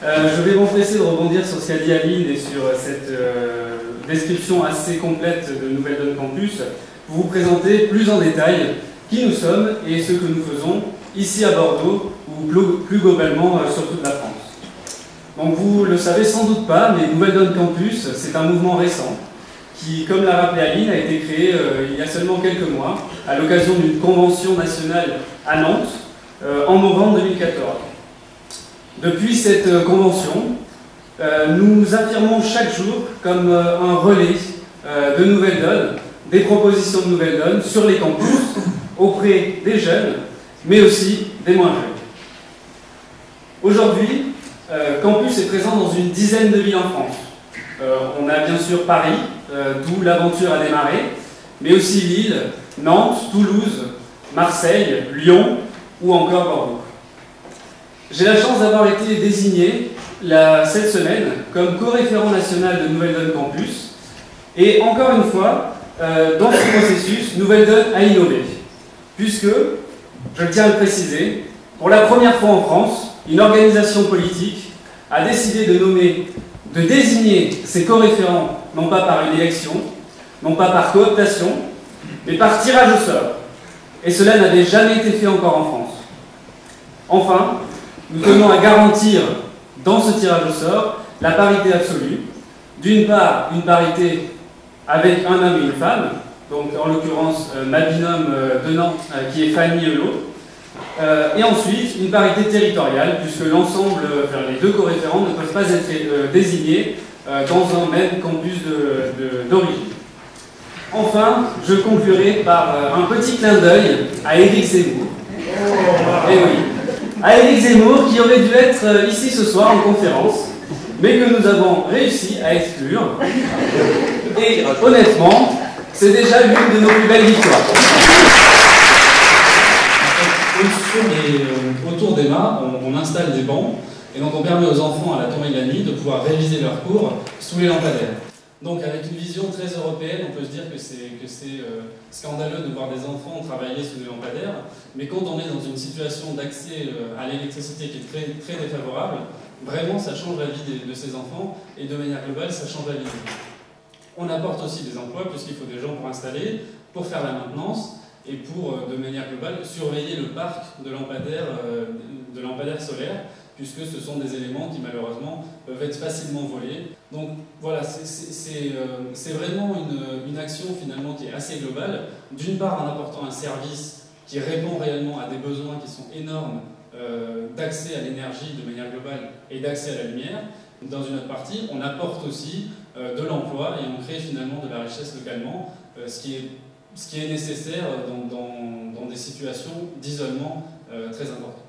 Je vais m'empresser de rebondir sur ce qu'a dit Aline et sur cette description assez complète de Nouvelle Donne Campus, pour vous présenter plus en détail qui nous sommes et ce que nous faisons ici à Bordeaux ou plus globalement sur toute la France. Donc vous le savez sans doute pas, mais Nouvelle Donne Campus, c'est un mouvement récent qui, comme l'a rappelé Aline, a été créé il y a seulement quelques mois à l'occasion d'une convention nationale à Nantes en novembre 2014. Depuis cette convention, nous affirmons chaque jour comme un relais de Nouvelle Donne, des propositions de Nouvelle Donne sur les campus, auprès des jeunes, mais aussi des moins jeunes. Aujourd'hui, Campus est présent dans une dizaine de villes en France. On a bien sûr Paris, d'où l'aventure a démarré, mais aussi Lille, Nantes, Toulouse, Marseille, Lyon ou encore Bordeaux. J'ai la chance d'avoir été désigné cette semaine comme co-référent national de Nouvelle Donne Campus. Et encore une fois, dans ce processus, Nouvelle Donne a innové. Puisque, je tiens à le préciser, pour la première fois en France, une organisation politique a décidé de désigner ses co-référents, non pas par une élection, non pas par cooptation, mais par tirage au sort. Et cela n'avait jamais été fait encore en France. Enfin, nous tenons à garantir, dans ce tirage au sort, la parité absolue. D'une part, une parité avec un homme et une femme, donc en l'occurrence ma binôme de Nantes, qui est Fanny Helot, et ensuite une parité territoriale, puisque l'ensemble, les deux co-référents ne peuvent pas être désignés dans un même campus d'origine. Enfin, je conclurai par un petit clin d'œil à Éric Zemmour. Et oui, à Éric Zemmour qui aurait dû être ici ce soir en conférence, mais que nous avons réussi à exclure. Et honnêtement, c'est déjà l'une de nos plus belles victoires. Autour d'Emma, on installe des bancs, et donc on permet aux enfants à la tombée de la nuit de pouvoir réviser leurs cours sous les lampadaires. Donc avec une vision très européenne, on peut se dire que c'est scandaleux de voir des enfants travailler sous des lampadaires, mais quand on est dans une situation d'accès à l'électricité qui est très, très défavorable, vraiment ça change la vie de ces enfants, et de manière globale ça change la vie des gens. On apporte aussi des emplois, puisqu'il faut des gens pour installer, pour faire la maintenance, et pour, de manière globale, surveiller le parc de lampadaires solaires, puisque ce sont des éléments qui, malheureusement, peuvent être facilement volés. Donc voilà, c'est vraiment une action, finalement, qui est assez globale. D'une part, en apportant un service qui répond réellement à des besoins qui sont énormes d'accès à l'énergie de manière globale et d'accès à la lumière. Dans une autre partie, on apporte aussi de l'emploi et on crée finalement de la richesse localement, ce qui est nécessaire dans des situations d'isolement très importantes.